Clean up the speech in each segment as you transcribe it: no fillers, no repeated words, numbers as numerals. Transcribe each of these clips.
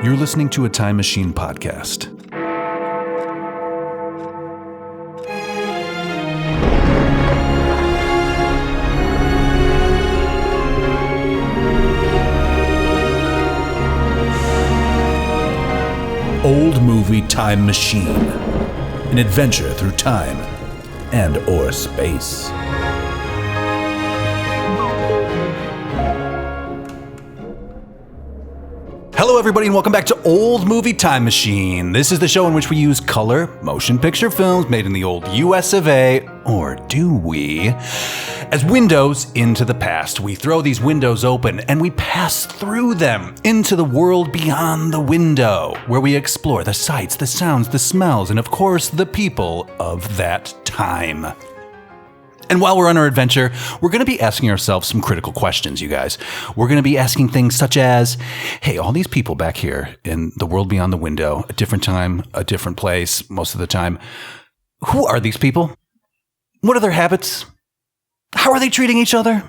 You're listening to a Time Machine podcast. Old Movie Time Machine. An adventure through time and or space. Hello everybody and welcome back to Old Movie Time Machine. This is the show in which we use color motion picture films made in the old US of A, or do we, as windows into the past. We throw these windows open and we pass through them into the world beyond the window, where we explore the sights, the sounds, the smells, and of course the people of that time. And while we're on our adventure, we're going to be asking ourselves some critical questions, you guys. We're going to be asking things such as, hey, all these people back here in the world beyond the window, a different time, a different place, most of the time, who are these people? What are their habits? How are they treating each other?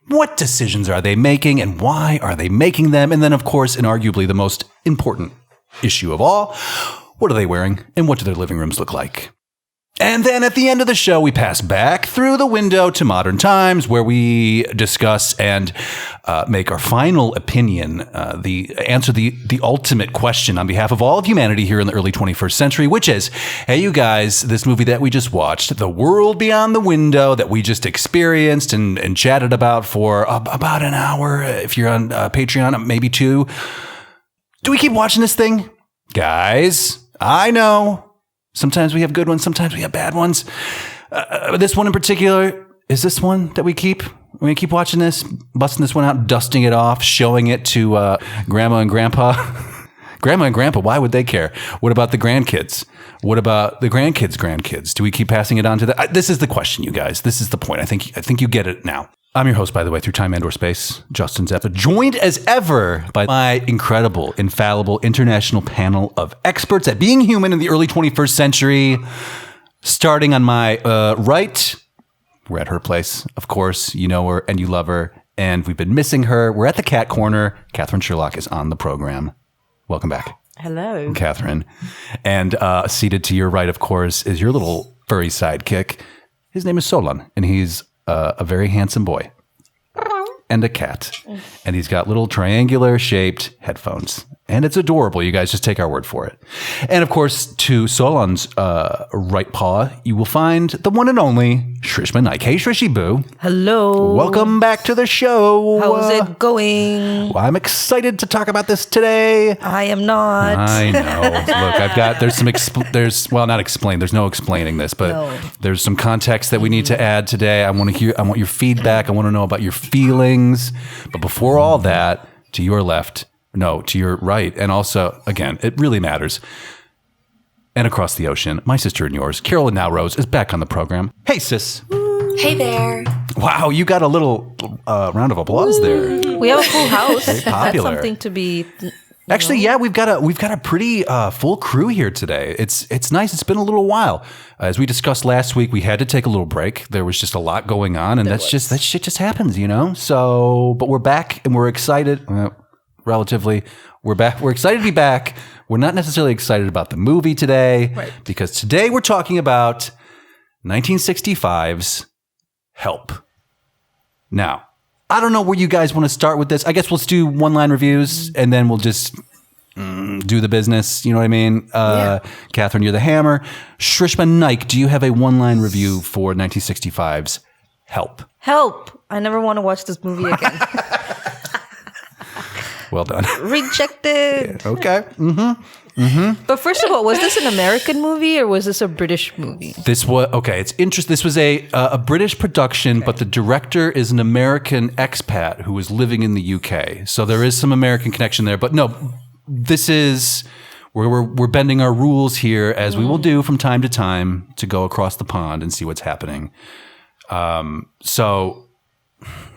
What decisions are they making and why are they making them? And then, of course, and arguably the most important issue of all, what are they wearing and what do their living rooms look like? And then at the end of the show, we pass back through the window to modern times, where we discuss and make our final opinion, answer the ultimate question on behalf of all of humanity here in the early 21st century, which is, hey, you guys, this movie that we just watched, The World Beyond the Window, that we just experienced and chatted about for about an hour, if you're on Patreon, maybe two. Do we keep watching this thing? Guys, I know. Sometimes we have good ones, sometimes we have bad ones. This one in particular, is this one that we keep? We're going to keep watching this, busting this one out, dusting it off, showing it to Grandma and Grandpa. Grandma and Grandpa, why would they care? What about the grandkids? What about the grandkids? Do we keep passing it on to the... This is the question, you guys. This is the point. I think you get it now. I'm your host, by the way, through time and or space, Justin Zeppa, joined as ever by my incredible, infallible international panel of experts at being human in the early 21st century. Starting on my right, we're at her place, of course. You know her and you love her, and we've been missing her. We're at the cat corner. Katherine Sherlock is on the program. Welcome back. Hello. Katherine. And seated to your right, of course, is your little furry sidekick. His name is Solon, and he's a very handsome boy and a cat. And he's got little triangular shaped headphones. And it's adorable. You guys just take our word for it. And of course, to Solon's right paw, you will find the one and only Shrishma Naik. Hey, Shrishi Boo. Hello. Welcome back to the show. How's it going? Well, I'm excited to talk about this today. I am not. I know. Look, I've got, there's not explain. There's no explaining this, but there's some context that we need to add today. I want your feedback. I want to know about your feelings. But before all that, to your left, no, to your right. And also, again, it really matters. And across the ocean, my sister and yours, Carolyn Naoroz, is back on the program. Hey, sis. Hey there. Wow, you got a little round of applause there. We have a full house. Very popular. That's something to be... Actually, yeah, we've got a pretty full crew here today. It's nice. It's been a little while. As we discussed last week, we had to take a little break. There was just a lot going on, and that shit just happens, you know. So, but we're back and we're excited. Relatively, we're back. We're excited to be back. We're not necessarily excited about the movie today, right? Because today we're talking about 1965's Help. Now, I don't know where you guys want to start with this. I guess let's do one-line reviews, and then we'll just do the business. You know what I mean? Katherine, you're the hammer. Shrishma Naik, do you have a one-line review for 1965's Help? Help! I never want to watch this movie again. Well done. Rejected. Yeah, okay. But first of all, was this an American movie or was this a British movie? This was okay. It's interesting. This was a British production, but the director is an American expat who was living in the UK. So there is some American connection there. But no, this is we're bending our rules here, as we will do from time to time, to go across the pond and see what's happening. So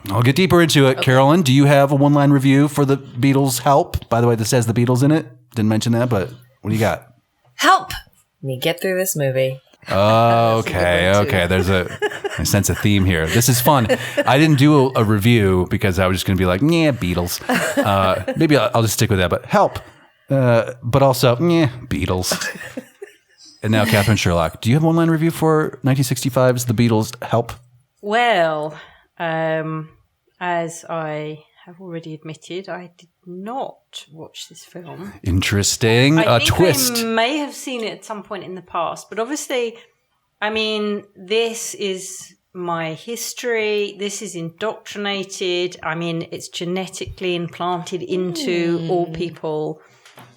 I'll get deeper into it. Okay. Carolyn, do you have a one-line review for the Beatles' Help? By the way, this has the Beatles in it. Didn't mention that, but what do you got? Help me get through this movie. Oh, okay. I sense a theme here. This is fun. I didn't do a review because I was just going to be like, yeah, Beatles. Maybe I'll just stick with that. But Help. but also, Beatles. And now, Katherine Sherlock, do you have one line review for 1965's The Beatles? Help. Well, as I have already admitted, I did not watch this film. Interesting. I think twist. I may have seen it at some point in the past, but obviously, I mean, this is my history. This is indoctrinated. I mean, it's genetically implanted into all people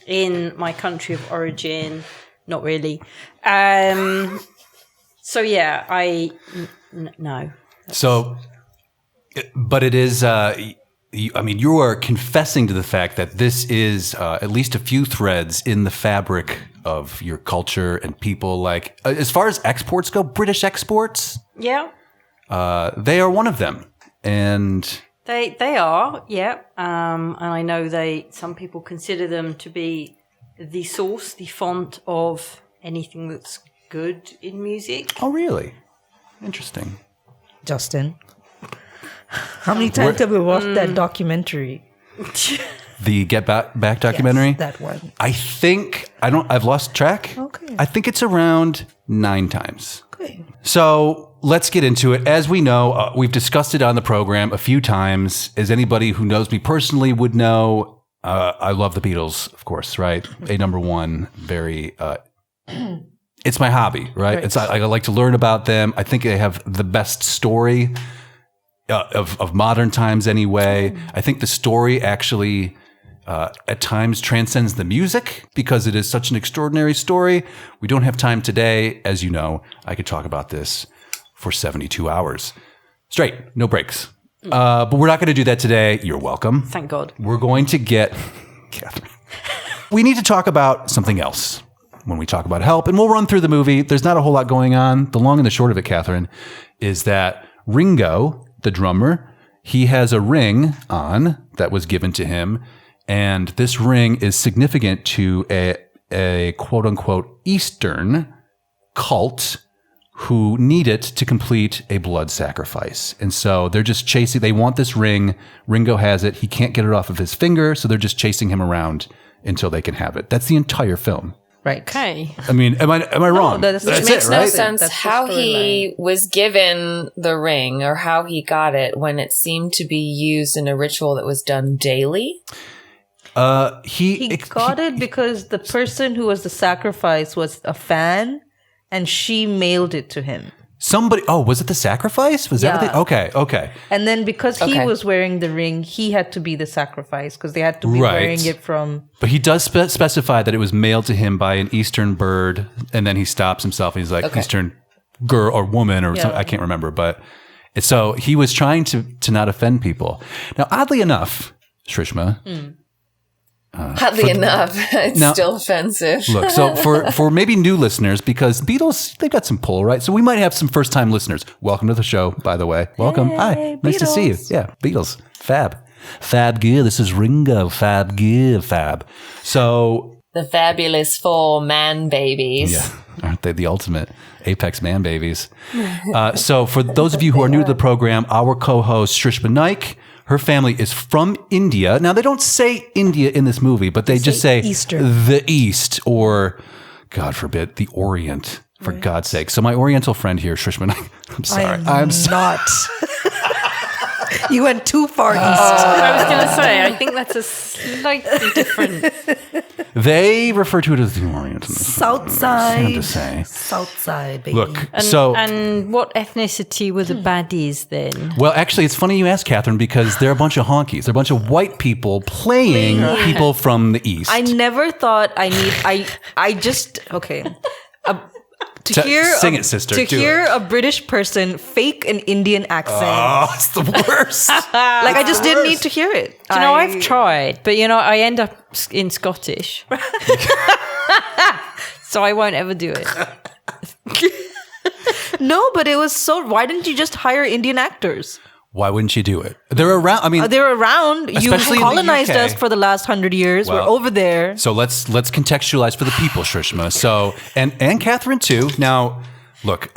in my country of origin. Not really. So yeah, no. So, but it is, you are confessing to the fact that this is at least a few threads in the fabric of your culture and people. Like, as far as exports go, British exports, Yeah. they are one of them. And They are, yeah. And I know some people consider them to be the source, the font of anything that's good in music. oh, really? Interesting. Justin, how many times have we watched that documentary? The Get Back documentary? Yes, that one. I think, I've lost track. Okay. I think it's around 9 times. Okay. So let's get into it. As we know, we've discussed it on the program a few times. As anybody who knows me personally would know, I love the Beatles, of course, right? A number one, very, it's my hobby, right? It's I like to learn about them. I think they have the best story of modern times anyway. I think the story actually at times transcends the music because it is such an extraordinary story. We don't have time today. As you know, I could talk about this for 72 hours straight, no breaks. But we're not going to do that today. You're welcome. Thank God. We're going to get... Catherine. We need to talk about something else when we talk about Help, and we'll run through the movie. There's not a whole lot going on. The long and the short of it, Catherine, is that Ringo, the drummer, he has a ring on that was given to him, and this ring is significant to a quote-unquote Eastern cult who need it to complete a blood sacrifice. And so they're just chasing, they want this ring. Ringo has it. He can't get it off of his finger, so they're just chasing him around until they can have it. That's the entire film. Right. Okay. I mean, am I wrong? that's Which That's makes it, no right? sense That's the how he storyline. was given the ring or how he got it when it seemed to be used in a ritual that was done daily. He got it because the person who was the sacrifice was a fan, and she mailed it to him. Somebody, was it the sacrifice? Was that what Yeah. okay. And then because he Okay. was wearing the ring, he had to be the sacrifice because they had to be Right. wearing it from... But he does specify that it was mailed to him by an Eastern bird, and then he stops himself and he's like, Okay. Eastern girl or woman or something, I can't remember. But so he was trying to not offend people. Now, oddly enough, Shrishma, Oddly enough, it's Now- still offensive. look, so for maybe new listeners, because Beatles, they got some pull, right? So we might have some first-time listeners. Welcome to the show, by the way. Welcome. Hi. Nice to see you. Beatles. Yeah, Beatles. Fab. Fab gear. This is Ringo. Fab gear. Fab. So, The fabulous 4 man babies. yeah, aren't they the ultimate apex man babies? So for those of you who are new to the program, our co-host, Shrishma Naik, her family is from India. Now, they don't say India in this movie, but they just say Eastern. the East, or, God forbid, the Orient, for God's sake. So my Oriental friend here, Shrishma Naik, I'm sorry. I'm not. You went too far east. I was going to say, I think that's a slightly different. They refer to it as the Orient. in this film. South side. Sad to say. South side, baby. Look, And what ethnicity were the baddies then? well, actually, it's funny you ask, Catherine, because they're a bunch of honkies. They're a bunch of white people playing people from the East. I never thought I just okay. To hear sing it, sister. To Do hear a British person fake an Indian accent, Oh, it's the worst. like I just didn't need to hear it. You know, I've tried, but I end up in Scottish. So I won't ever do it. No, but it was so. Why didn't you just hire Indian actors? Why wouldn't you do it? They're around. I mean, They're around. You Especially in the colonized UK. us for the last 100 years. Well, We're over there. so let's contextualize for the people, Shrishma. So and Catherine too. Now, look,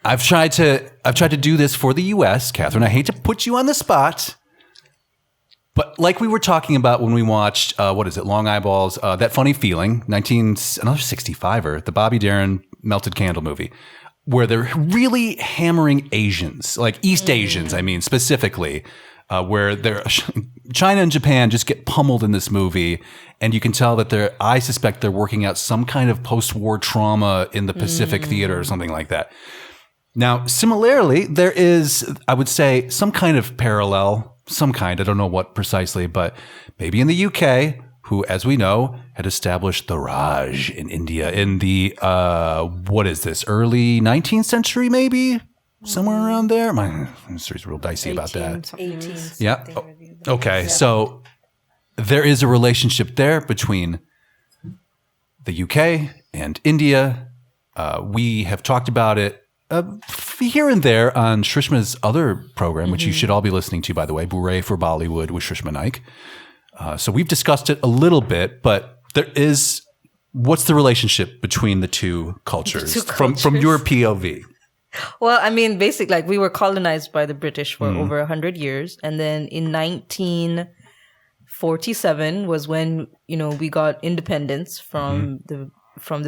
I've tried to do this for the U.S., Catherine. I hate to put you on the spot, But like we were talking about when we watched, Long Eyeballs, That Funny Feeling, 1965er, the Bobby Darin Melted Candle movie, where they're really hammering Asians, like East Asians, I mean, specifically, where China and Japan just get pummeled in this movie. And you can tell that I suspect they're working out some kind of post-war trauma in the Pacific Theater or something like that. Now, similarly, there is, I would say, some kind of parallel, I don't know what precisely, but maybe in the UK, who, as we know, had established the Raj in India in the, early 19th century, maybe? Somewhere around there? My history's real dicey about that. 18th. Yeah. Okay. So there is a relationship there between the UK and India. We have talked about it here and there on Shrishma's other program, which you should all be listening to, by the way, Bure for Bollywood with Shrishma Naik. So we've discussed it a little bit, but what's the relationship between the two cultures, from your POV? Well, I mean, basically, like, we were colonized by the British for over 100 years. And then in 1947 was when, we got independence from the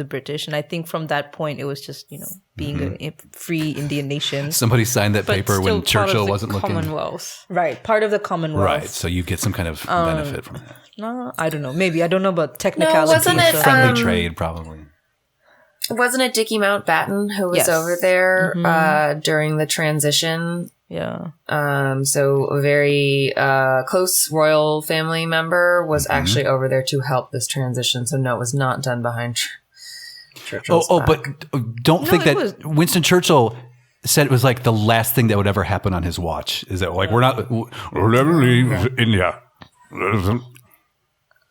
British. And I think from that point, it was just, being a free Indian nation. Somebody signed that paper when Churchill wasn't looking. Commonwealth. Right. Part of the Commonwealth. Right. So you get some kind of benefit from that. No, I don't know. Maybe. I don't know about technicalities. No, wasn't it friendly trade, probably. Wasn't it Dickie Mountbatten who was over there during the transition? Yeah. So a very close royal family member was actually over there to help this transition. So no, it was not done behind Churchill's back. But don't think that Winston Churchill said it was like the last thing that would ever happen on his watch. Is that like we'll never leave India. The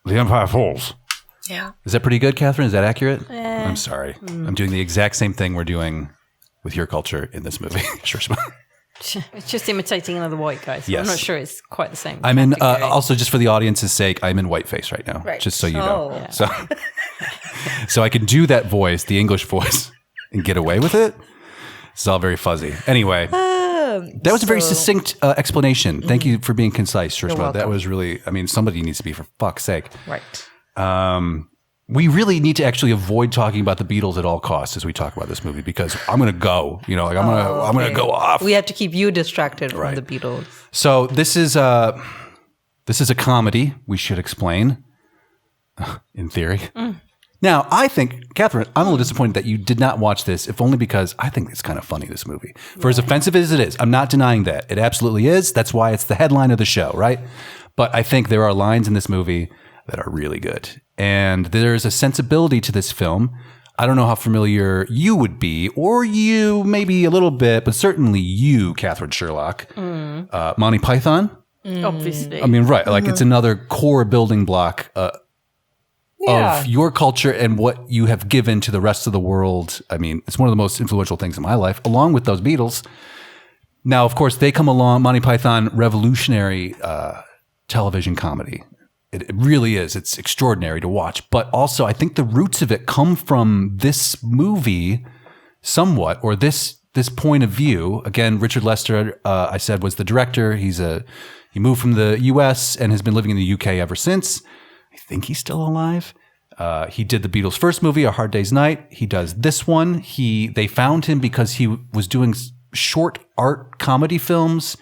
empire falls. Yeah. Is that pretty good, Catherine? Is that accurate? I'm sorry. I'm doing the exact same thing we're doing with your culture in this movie, Shrishma. It's just imitating another white guy. So Yes. I'm not sure it's quite the same. I'm in, also just for the audience's sake, I'm in whiteface right now. Right. Just so you know. Yeah. So I can do that voice, the English voice, and get away with it. It's all very fuzzy. Anyway, that was a very succinct explanation. Thank you for being concise, Shrishma. That was really, somebody needs to be, for fuck's sake. Right. We really need to actually avoid talking about the Beatles at all costs as we talk about this movie, because I'm going to go, I'm going to go off. We have to keep you distracted from the Beatles. So this is a comedy, we should explain, in theory. Now, I think, Catherine, I'm a little disappointed that you did not watch this, if only because I think it's kind of funny, this movie. For as offensive as it is, I'm not denying that. It absolutely is. That's why it's the headline of the show, right? But I think there are lines in this movie that are really good. And there's a sensibility to this film. I don't know how familiar you would be, or you maybe a little bit, but certainly you, Katherine Sherlock. Monty Python? Obviously. Right. Like it's another core building block of your culture and what you have given to the rest of the world. It's one of the most influential things in my life, along with those Beatles. Now, of course, they come along, Monty Python, revolutionary television comedy. It really is. It's extraordinary to watch. But also, I think the roots of it come from this movie somewhat, or this point of view. Again, Richard Lester, I said, was the director. He moved from the U.S. and has been living in the U.K. ever since. I think he's still alive. He did the Beatles' first movie, A Hard Day's Night. He does this one. They found him because he was doing short art comedy films,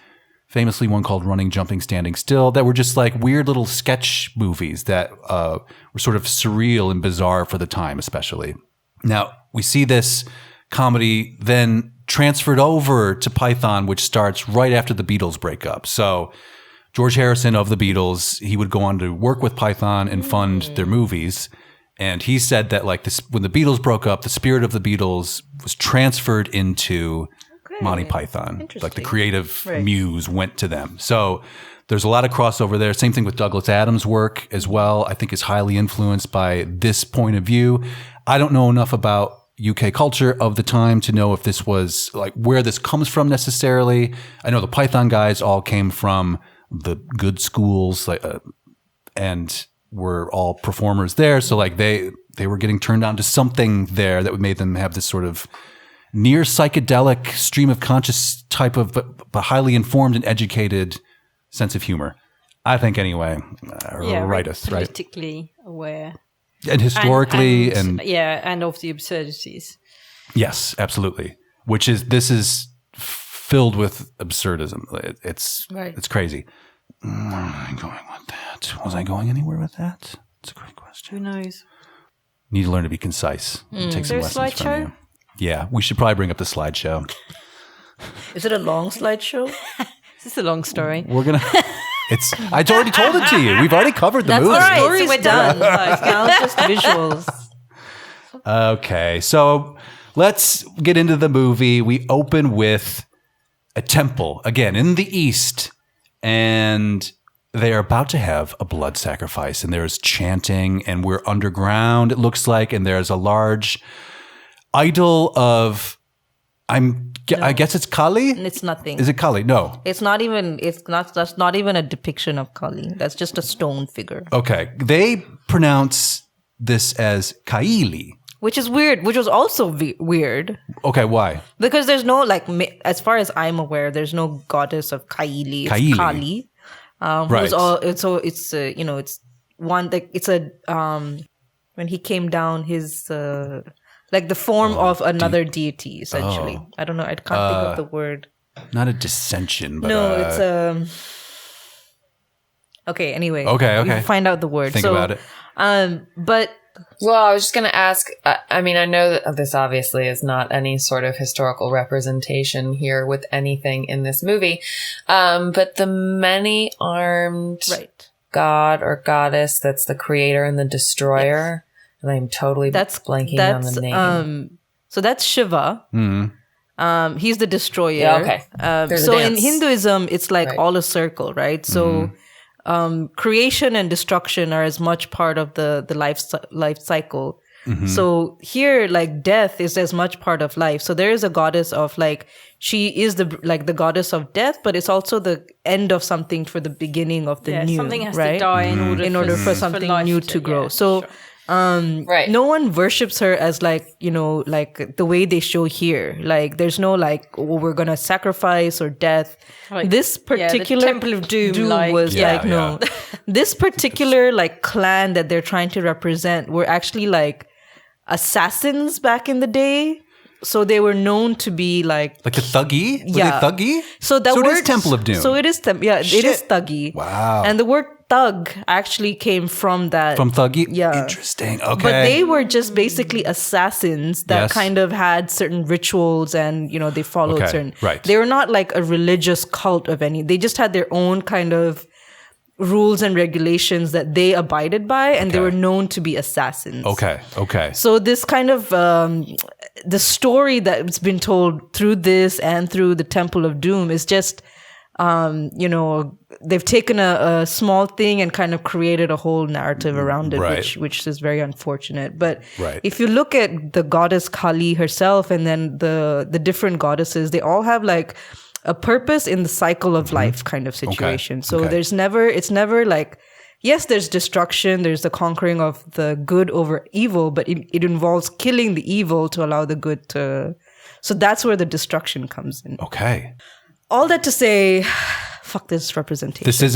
famously one called Running, Jumping, Standing Still, that were just like weird little sketch movies that were sort of surreal and bizarre for the time, especially. Now, we see this comedy then transferred over to Python, which starts right after the Beatles break up. So George Harrison of the Beatles, he would go on to work with Python and fund their movies. And he said that like this, when the Beatles broke up, the spirit of the Beatles was transferred into Monty Python. Like the creative muse went to them. So there's a lot of crossover there. Same thing with Douglas Adams' work as well. I think is highly influenced by this point of view. I don't know enough about UK culture of the time to know if this was like where this comes from necessarily. I know the Python guys all came from the good schools, and were all performers there. So like they were getting turned on to something there that made them have this sort of near psychedelic stream of conscious type of, but highly informed and educated sense of humor. I think anyway. Write us, right? Politically aware. And historically and and of the absurdities. Yes, absolutely. This is filled with absurdism. It's crazy. Where am I going with that? Was I going anywhere with that? It's a great question. Who knows? Need to learn to be concise. Take some lessons from you. Yeah, we should probably bring up the slideshow. Is it a long slideshow? This is a long story. We're gonna. I already told it to you. We've already covered the movie. All right, Story's so we're done. Now just visuals. Okay, so let's get into the movie. We open with a temple again in the east, and they are about to have a blood sacrifice, and there's chanting, and we're underground. It looks like, and there's a large idol of. I guess it's Kali. It's nothing. Is it Kali? No. It's not even. That's not even a depiction of Kali. That's just a stone figure. Okay. They pronounce this as Kaili. Which is weird. Which was also weird. Okay. Why? Because there's no as far as I'm aware, there's no goddess of Kaili. It's Kaili. Kali. Right. It's one that it's a when he came down his. Like the form of another deity, essentially. Oh. I don't know. I can't think of the word. Not a dissension, but No, it's Okay. Anyway. Okay. You find out the word. Think about it. But Well, I was just going to ask, I mean, I know that this obviously is not any sort of historical representation here with anything in this movie, but the many-armed god or goddess that's the creator and the destroyer, and I'm totally blanking on the name. So that's Shiva. Mm-hmm. He's the destroyer. Yeah, okay. So in Hinduism, it's like all a circle, right? So creation and destruction are as much part of the life cycle. Mm-hmm. So here, like death is as much part of life. So there is a goddess of she is the goddess of death, but it's also the end of something for the beginning of the new. Something has right? to die in order for something new to grow. So. Sure. No one worships her as the way they show here. Like there's no we're gonna sacrifice or death. This particular the Temple of Doom was no. This particular clan that they're trying to represent were actually assassins back in the day. So they were known to be like a thuggy? Were they thuggy? So it is Temple of Doom. So it is it is thuggy. Wow. And the word thug actually came from that. From thuggy? Yeah. Interesting. Okay. But they were just basically assassins that kind of had certain rituals and, they followed certain. Right. They were not like a religious cult of any. They just had their own kind of rules and regulations that they abided by, and they were known to be assassins. Okay. So this kind of the story that's been told through this and through the Temple of Doom is just, they've taken a small thing and kind of created a whole narrative around it, which is very unfortunate. But if you look at the goddess Kali herself and then the different goddesses, they all have a purpose in the cycle of life kind of situation. So it's never yes, there's destruction, there's the conquering of the good over evil, but it involves killing the evil to allow the good to. So that's where the destruction comes in. Okay. All that to say, fuck this representation. This is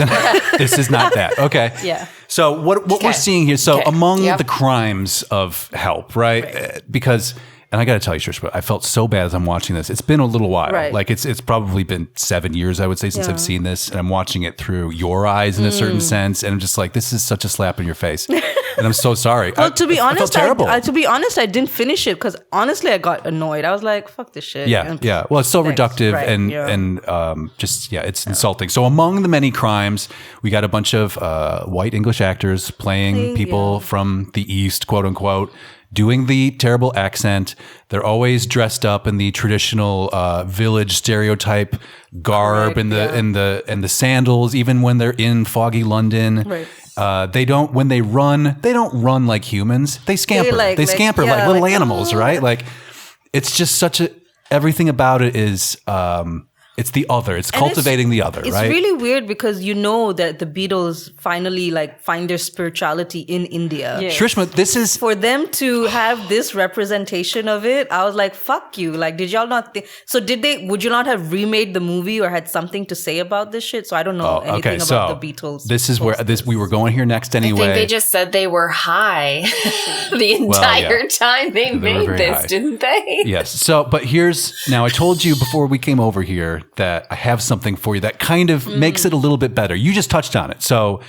not that. Okay. Yeah. So what we're seeing here, among the crimes of help, right? Because, and I got to tell you, Shrishma, I felt so bad as I'm watching this. It's been a little while. Right. It's probably been 7 years, I would say, since I've seen this. And I'm watching it through your eyes in a certain sense. And I'm just like, this is such a slap in your face. And I'm so sorry. Well, to be honest, I felt terrible. to be honest, I didn't finish it because honestly, I got annoyed. I was like, "Fuck this shit." Yeah. Well, it's so reductive it's insulting. So among the many crimes, we got a bunch of white English actors playing people from the East, quote unquote, doing the terrible accent. They're always dressed up in the traditional village stereotype garb and the sandals, even when they're in foggy London. Right. When they don't run like humans. They scamper. They scamper like little animals, right? It's just everything about it is It's the other. It's cultivating the other, it's right? It's really weird because you know that the Beatles finally like find their spirituality in India. Yes. Shrishma, this is... For them to have this representation of it, I was like, fuck you. Like, did y'all not think... So would you not have remade the movie or had something to say about this shit? So I don't know anything about the Beatles. This is where we were going here next anyway. I think they just said they were high the entire time they made this, high. Didn't they? Yes. So, but now I told you before we came over here that I have something for you that kind of makes it a little bit better. You just touched on it. So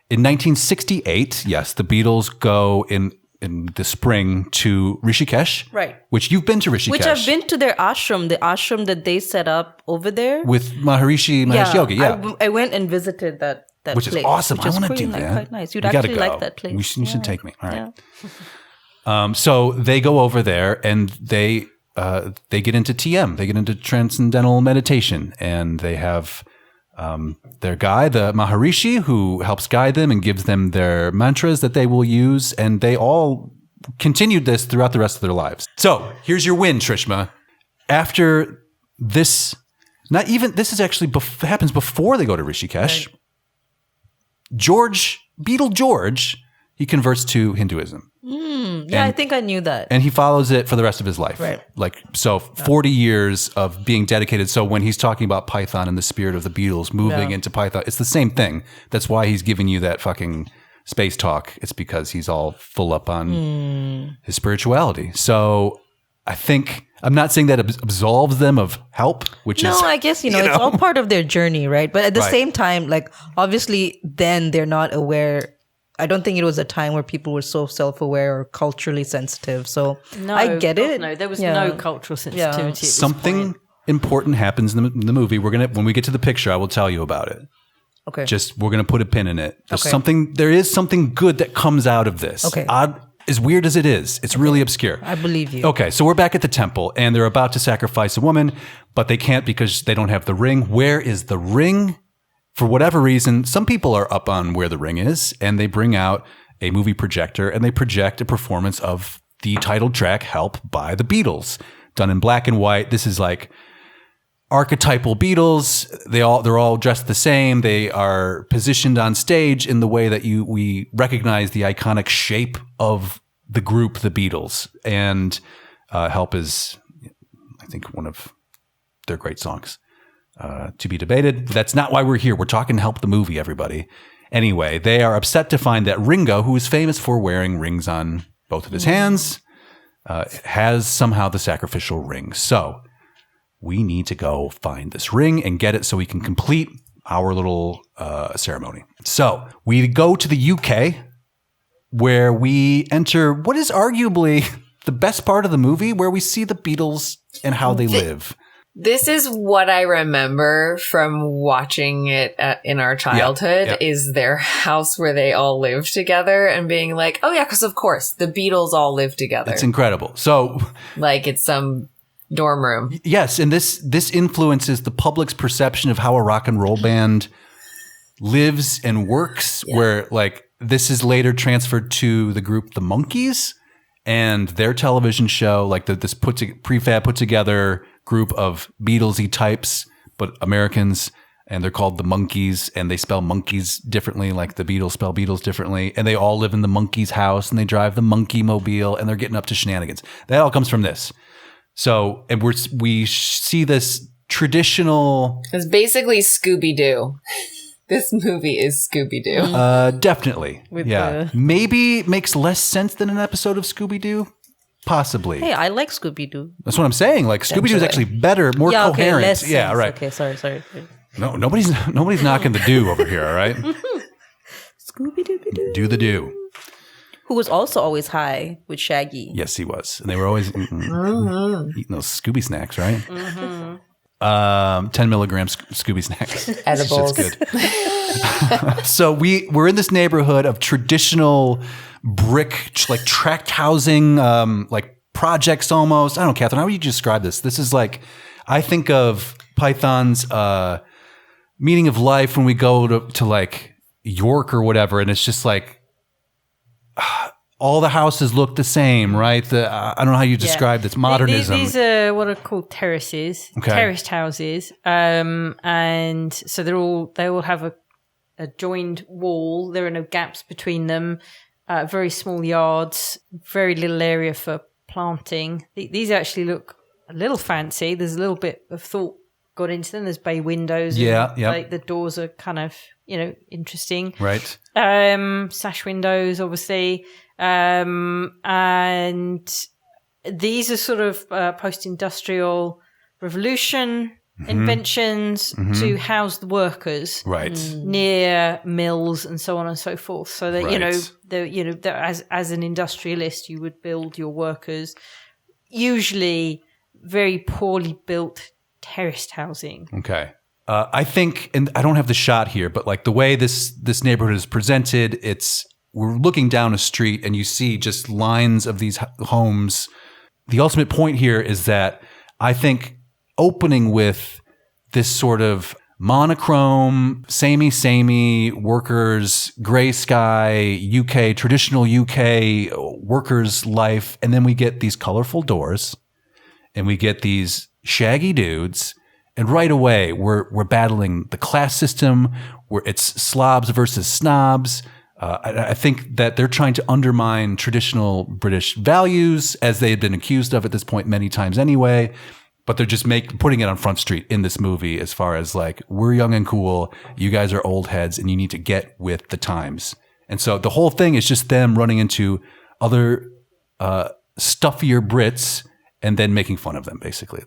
in 1968, yes, the Beatles go in the spring to Rishikesh. Right. Which you've been to Rishikesh. Which I've been to their ashram, the ashram that they set up over there. With Maharishi Mahesh Yogi, yeah. I went and visited that which place. Is awesome. Which I want to do that. Like, quite nice. You'd actually like that place. You should take me. All right. Yeah. So they go over there and they get into TM. They get into transcendental meditation, and they have their guy, the Maharishi, who helps guide them and gives them their mantras that they will use, and they all continued this throughout the rest of their lives. So here's your win, Shrishma. After this, this is actually happens before they go to Rishikesh. Right. Beatle George, he converts to Hinduism. Yeah, I think I knew that. And he follows it for the rest of his life. Right. 40 years of being dedicated. So when he's talking about Python and the spirit of the Beatles moving into Python, it's the same thing. That's why he's giving you that fucking space talk. It's because he's all full up on his spirituality. So I think, I'm not saying that absolves them of help, which is... No, I guess, it's all part of their journey, right? But at the same time, like, obviously then they're not aware... I don't think it was a time where people were so self-aware or culturally sensitive. So I get it. No, there was no cultural sensitivity. Yeah. Something important happens in the movie. When we get to the picture, I will tell you about it. Okay. We're going to put a pin in it. There is something good that comes out of this. Okay. As weird as it is, it's really obscure. I believe you. Okay, so we're back at the temple, and they're about to sacrifice a woman, but they can't because they don't have the ring. Where is the ring? For whatever reason, some people are up on where the ring is, and they bring out a movie projector, and they project a performance of the title track, Help, by the Beatles, done in black and white. This is like archetypal Beatles. They're all dressed the same. They are positioned on stage in the way that we recognize the iconic shape of the group, the Beatles. And Help is, I think, one of their great songs. To be debated. That's not why we're here. We're talking Help the movie, everybody. Anyway, they are upset to find that Ringo, who is famous for wearing rings on both of his hands, has somehow the sacrificial ring. So we need to go find this ring and get it so we can complete our little ceremony. So we go to the UK, where we enter what is arguably the best part of the movie, where we see the Beatles and how they live. This is what I remember from watching it in our childhood, is their house where they all live together and being like, oh yeah, because of course, the Beatles all live together. It's incredible. So, like it's some dorm room. Yes, and this influences the public's perception of how a rock and roll band lives and works, where like this is later transferred to the group The Monkees and their television show, like this prefab put together group of Beatlesy types, but Americans, and they're called the Monkees, and they spell monkeys differently, like the Beatles spell Beatles differently, and they all live in the Monkees house, and they drive the Monkey Mobile, and they're getting up to shenanigans. That all comes from this. So, and we see this traditional... It's basically Scooby-Doo. This movie is Scooby-Doo. Definitely. Maybe makes less sense than an episode of Scooby-Doo. Possibly. Hey, I like Scooby-Doo. That's what I'm saying. Like Scooby-Doo is actually better, more coherent. Less yeah, sense. right. Okay, sorry. No, nobody's knocking the do over here, all right? Scooby-Doo. Do the do. Who was also always high with Shaggy. Yes, he was. And they were always eating those Scooby snacks, right? 10 milligrams Scooby snacks. Edibles. That's good. So we're in this neighborhood of traditional brick, like tract housing, like projects almost. I don't know, Catherine, how would you describe this? This is like, I think of Python's meaning of life when we go to like York or whatever, and it's just like all the houses look the same, right? I don't know how you describe this modernism. These are what are called terraces, terraced houses, and so they all have a joined wall. There are no gaps between them. Very small yards, very little area for planting. These actually look a little fancy. There's a little bit of thought got into them. There's bay windows. Like the doors are kind of, interesting. Right. Sash windows, obviously. And these are sort of post-industrial revolution inventions to house the workers near mills and so on and so forth. So that as an industrialist, you would build your workers usually very poorly built terraced housing. Okay. I think, and I don't have the shot here, but like the way this neighborhood is presented, we're looking down a street and you see just lines of these homes. The ultimate point here is that I think opening with this sort of monochrome, samey workers, gray sky, UK, traditional UK workers' life, and then we get these colorful doors and we get these shaggy dudes. And right away, we're battling the class system, where it's slobs versus snobs. I think that they're trying to undermine traditional British values, as they had been accused of at this point many times anyway. But they're just putting it on Front Street in this movie as far as like, we're young and cool, you guys are old heads, and you need to get with the times. And so the whole thing is just them running into other stuffier Brits and then making fun of them, basically.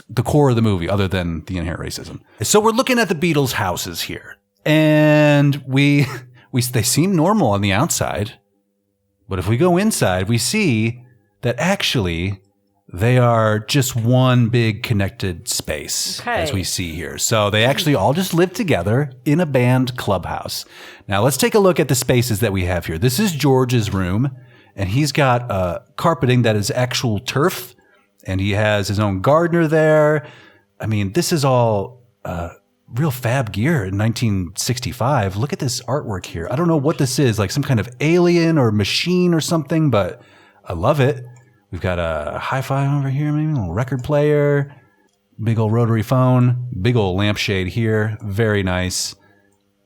The core of the movie, other than the inherent racism. So we're looking at the Beatles' houses here, and they seem normal on the outside, but if we go inside, we see that actually they are just one big connected space, as we see here. So they actually all just live together in a band clubhouse. Now let's take a look at the spaces that we have here. This is George's room, and he's got carpeting that is actual turf. And he has his own gardener there. I mean, this is all real fab gear in 1965. Look at this artwork here. I don't know what this is, like some kind of alien or machine or something, but I love it. We've got a hi-fi over here, maybe a little record player, big old rotary phone, big old lampshade here. Very nice.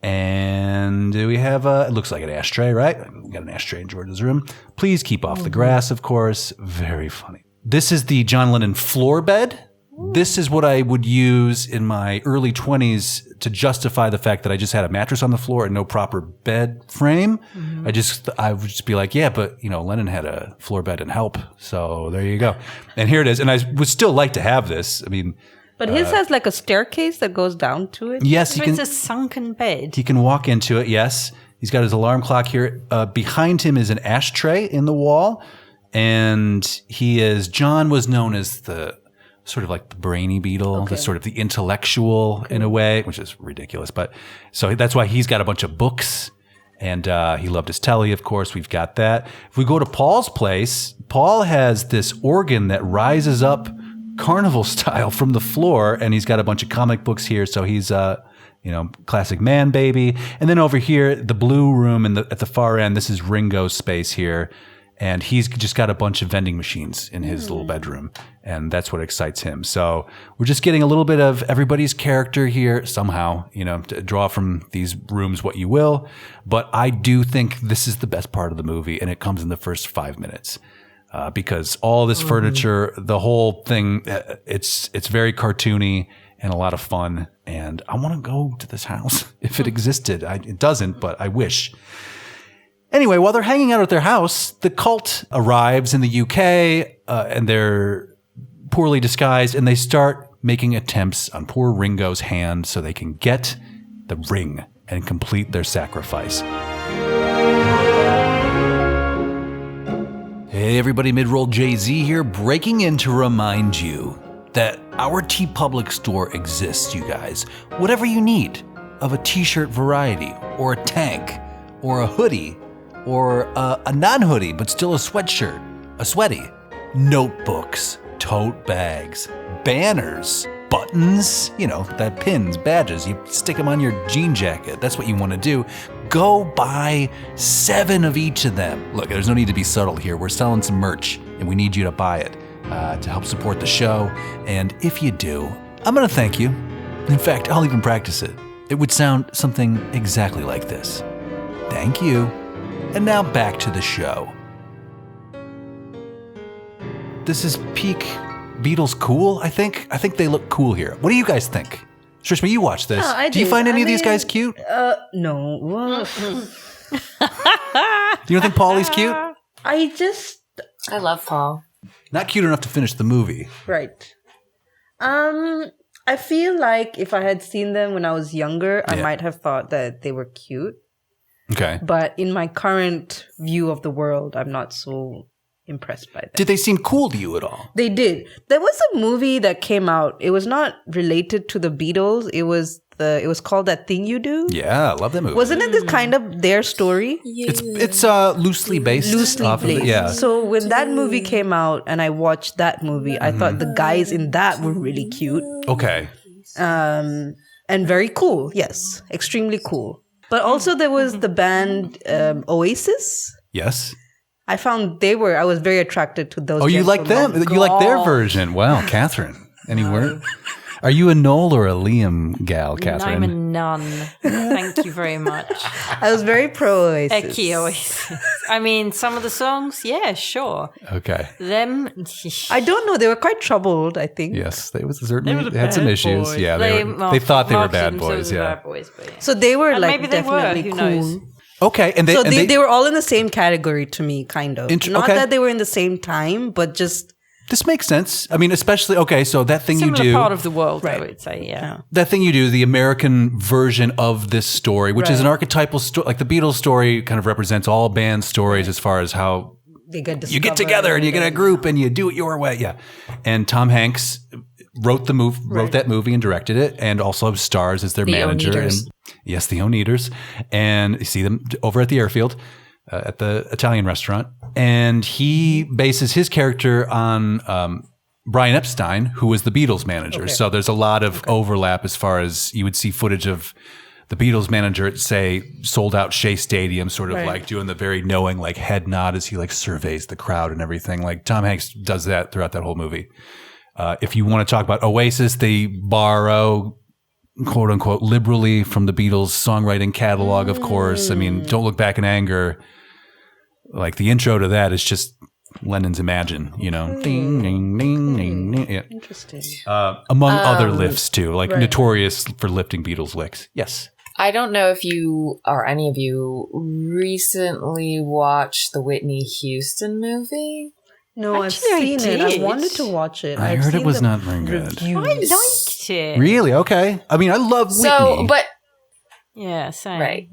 And we have it looks like an ashtray, right? We got an ashtray in George's room. Please keep off the grass, of course. Very funny. This is the John Lennon floor bed. This is what I would use in my early 20s to justify the fact that I just had a mattress on the floor and no proper bed frame. I would just be like, yeah, but Lennon had a floor bed and Help. So there you go. And here it is. And I would still like to have this. I mean, but his has like a staircase that goes down to it. Yes, it's a sunken bed. He can walk into it. Yes. He's got his alarm clock here. Behind him is an ashtray in the wall. And John was known as the sort of like the brainy Beatle, the sort of the intellectual in a way, which is ridiculous. But so that's why he's got a bunch of books, and he loved his telly, of course. We've got that. If we go to Paul's place, Paul has this organ that rises up carnival style from the floor, and he's got a bunch of comic books here. So he's classic man baby. And then over here, the blue room at the far end, this is Ringo's space here. And he's just got a bunch of vending machines in his little bedroom. And that's what excites him. So we're just getting a little bit of everybody's character here somehow, to draw from these rooms what you will. But I do think this is the best part of the movie. And it comes in the first 5 minutes. Because all this furniture, the whole thing, it's very cartoony and a lot of fun. And I want to go to this house if it existed. It doesn't, but I wish. Anyway, while they're hanging out at their house, the cult arrives in the UK, and they're poorly disguised, and they start making attempts on poor Ringo's hand so they can get the ring and complete their sacrifice. Hey everybody, Midroll Jay-Z here, breaking in to remind you that our TeePublic store exists, you guys. Whatever you need of a t-shirt variety, or a tank, or a hoodie, or a non-hoodie, but still a sweatshirt, a sweaty, notebooks, tote bags, banners, buttons, that pins, badges, you stick them on your jean jacket. That's what you want to do. go buy 7 of each of them. Look, there's no need to be subtle here. We're selling some merch, and we need you to buy it to help support the show. And if you do, I'm going to thank you. In fact, I'll even practice it. It would sound something exactly like this. Thank you. And now back to the show. This is peak Beatles cool, I think. I think they look cool here. What do you guys think? Shrishma, you watch this. Do you find any of these guys cute? No. Well, Do you don't think Paulie's cute? I love Paul. Not cute enough to finish the movie. Right. I feel like if I had seen them when I was younger, I might have thought that they were cute. Okay. But in my current view of the world, I'm not so impressed by them. Did they seem cool to you at all? They did. There was a movie that came out. It was not related to the Beatles. It was called That Thing You Do. Yeah, I love that movie. Wasn't it this kind of their story? It's loosely based. Off of it. Yeah. So when that movie came out and I watched that movie, I thought the guys in that were really cute. Okay. And very cool. Yes, extremely cool. But also there was the band Oasis. Yes. I was very attracted to those. Oh, you like them? gentlemen. You like their version? Wow, Catherine. Any word? Are you a Noel or a Liam gal, Catherine? I'm a nun. Thank you very much. I was very pro Oasis. Eki Oasis. I mean, some of the songs, yeah, sure. Okay. Them, I don't know. They were quite troubled, I think. Yes, they had some issues. boys. Yeah, they thought they were bad boys. Yeah. Bad boys, but yeah. So they were And like maybe they were, definitely who cool. knows? Okay, and They were all in the same category to me, kind of. Not okay. that they were in the same time, but just this makes sense. I mean, especially so That Thing Similar You Do. part of the world, Right. I would say, yeah. That Thing You Do, the American version of this story, which is an archetypal story. Like the Beatles story kind of represents all band stories as far as how they get you get together and you get a group and you do it your way. Yeah. And Tom Hanks wrote that movie and directed it, and also stars as their manager. Oneaters. And yes, the Oneaters. And you see them over at the airfield at the Italian restaurant. And he bases his character on Brian Epstein, who was the Beatles manager. Okay. So there's a lot of overlap as far as you would see footage of the Beatles manager at, say, sold out Shea Stadium, sort of like doing the very knowing like head nod as he like surveys the crowd and everything. Like Tom Hanks does that throughout that whole movie. If you want to talk about Oasis, they borrow, quote unquote, liberally from the Beatles songwriting catalog, of course. I mean, Don't Look Back in Anger. Like the intro to that is just Lennon's Imagine, you know. Ding, ding, ding, ding, ding. Yeah. Interesting. Among other lifts too, like notorious for lifting Beatles licks. Yes. I don't know if you or any of you recently watched the Whitney Houston movie. No, Actually, I've seen it. I did. wanted to watch it. I I've heard it seen was the not very good. I liked it. Really? Okay. I mean, I love Whitney. So, but Yeah, same. right,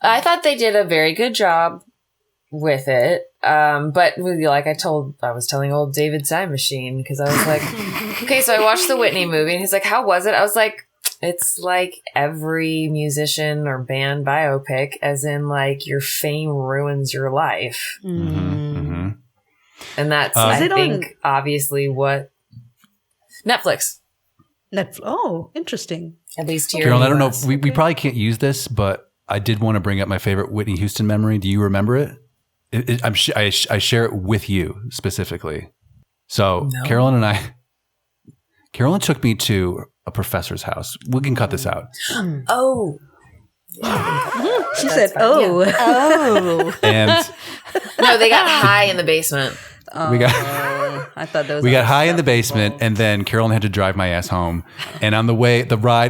I thought they did a very good job with it. But like I was telling old David Time Machine, because I was like, okay, so I watched the Whitney movie, and he's like, how was it? I was like, it's like every musician or band biopic, as in like your fame ruins your life. And that's, I think, obviously what Netflix. Oh, interesting. At least here. Carolyn, in I don't know. US. We probably can't use this, but I did want to bring up my favorite Whitney Houston memory. Do you remember it? I share it with you specifically. So No. Carolyn took me to a professor's house. We can cut this out. Oh. She said, "Oh, Oh. And No, they got high in the basement. we got I thought that was." we got high in the basement, and then Carolyn had to drive my ass home. And on the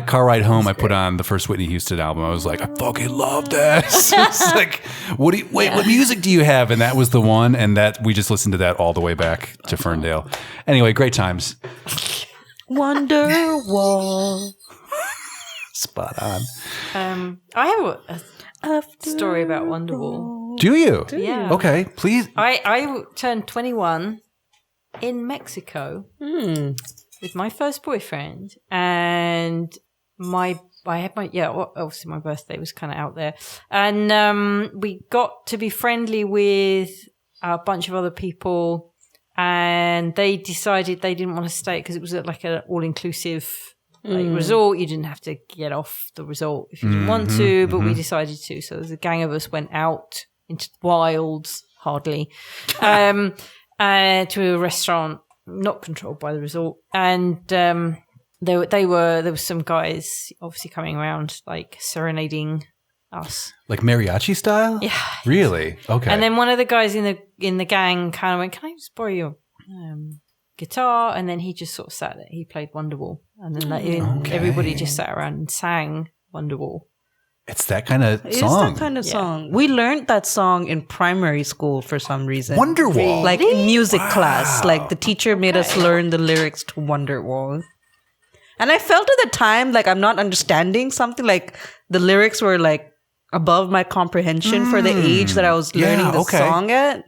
car ride home, I put on the first Whitney Houston album. I was like, I fucking love this. It's like, what music do you have? And that was the one, and that we just listened to that all the way back to Ferndale. Anyway, great times. Wonderwall. Spot on. I have a story about Wonderwall. Do you? Yeah. Okay, please. I turned 21 in Mexico with my first boyfriend, and obviously my birthday was kind of out there, and we got to be friendly with a bunch of other people, and they decided they didn't want to stay because it was like an all-inclusive Like resort, you didn't have to get off the resort if you didn't want to, but we decided to. So a gang of us went out into the wilds, hardly, to a restaurant not controlled by the resort, and there were some guys obviously coming around like serenading us, like mariachi style. Yeah, really. Okay. And then one of the guys in the gang kind of went, "Can I just borrow your guitar?" And then he just sort of sat there. He played Wonderwall, and then everybody just sat around and sang Wonderwall. It's that kind of song. It's that kind of song. We learned that song in primary school for some reason. Wonderwall. Like in music class. Like the teacher made us learn the lyrics to Wonderwall. And I felt at the time like I'm not understanding something. Like the lyrics were like above my comprehension for the age that I was learning the song at.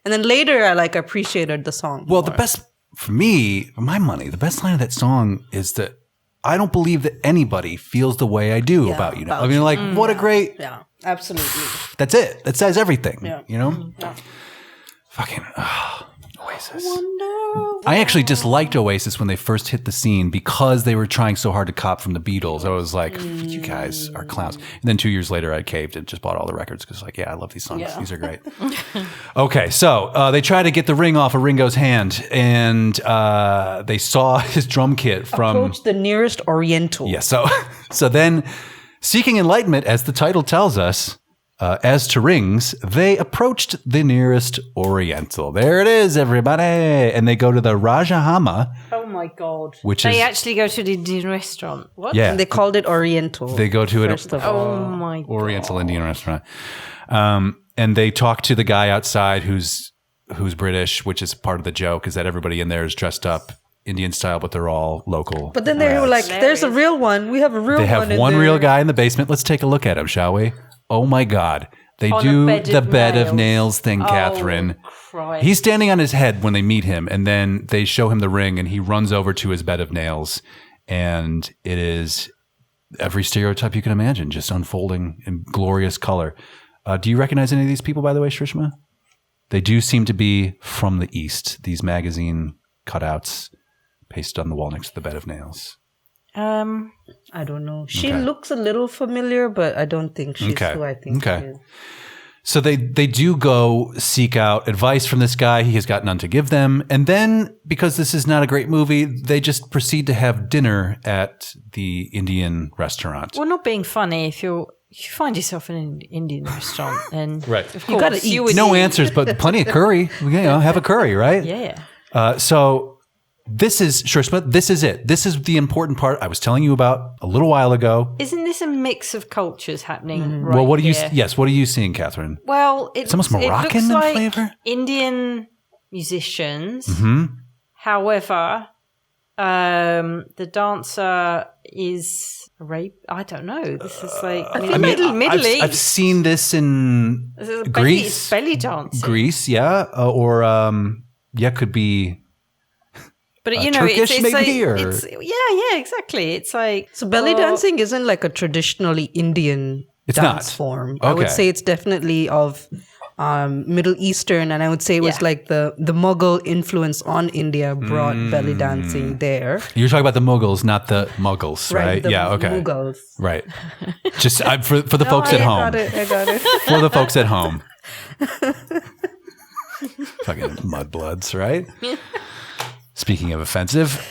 And then later I like appreciated the song more. The best, for me, for my money, the best line of that song is that I don't believe that anybody feels the way I do about you. I mean, like, what a great... Yeah, absolutely. That's it. That says everything, you know? Yeah. Fucking Oasis. I actually disliked Oasis when they first hit the scene because they were trying so hard to cop from the Beatles. I was like, you guys are clowns. And then 2 years later, I caved and just bought all the records because like, I love these songs. Yeah. These are great. Okay, so they try to get the ring off of Ringo's hand, and they saw his drum kit from... Approach the nearest Oriental. Yeah, so then, seeking enlightenment, as the title tells us, as to rings, they approached the nearest Oriental. There it is, everybody. And they go to the Rajahama. Oh, my God. They actually go to the Indian restaurant. What? Yeah. And they called it Oriental. They go to Oh, my God. Oriental Indian restaurant. And they talk to the guy outside who's British, which is part of the joke, is that everybody in there is dressed up Indian style, but they're all local. But then they were like, there's a real one. We have a real one. They have one real guy in the basement. Let's take a look at him, shall we? Oh my God. They do the bed of nails thing, Catherine. Christ. He's standing on his head when they meet him, and then they show him the ring, and he runs over to his bed of nails, and it is every stereotype you can imagine, just unfolding in glorious color. Do you recognize any of these people, by the way, Shrishma? They do seem to be from the East, these magazine cutouts pasted on the wall next to the bed of nails. I don't know. She looks a little familiar, but I don't think she's who I think she is. So they do go seek out advice from this guy. He has got none to give them. And then, because this is not a great movie, they just proceed to have dinner at the Indian restaurant. Well, not being funny, if you find yourself in an Indian restaurant, and right. of course, you got to eat. No answers, but plenty of curry. Have a curry, right? Yeah. So... This is, Shrishma, this is it. This is the important part I was telling you about a little while ago. Isn't this a mix of cultures happening right what are you? Yes, what are you seeing, Catherine? Well, it's almost Moroccan in like flavor. Indian musicians. However, the dancer is I don't know. This is like Middle East. I've seen this in Greece. Belly dancing. Greece, yeah. Could be... But Turkish it's maybe, like, or yeah, exactly. It's like so belly dancing isn't like a traditionally Indian dance form. I would say it's definitely of Middle Eastern, and I would say it was like the Mughal influence on India brought belly dancing there. You're talking about the Mughals, not the Muggles, right? Mughals. Right. Just for the folks at home. I got it. For the folks at home. Fucking mudbloods, right? Speaking of offensive,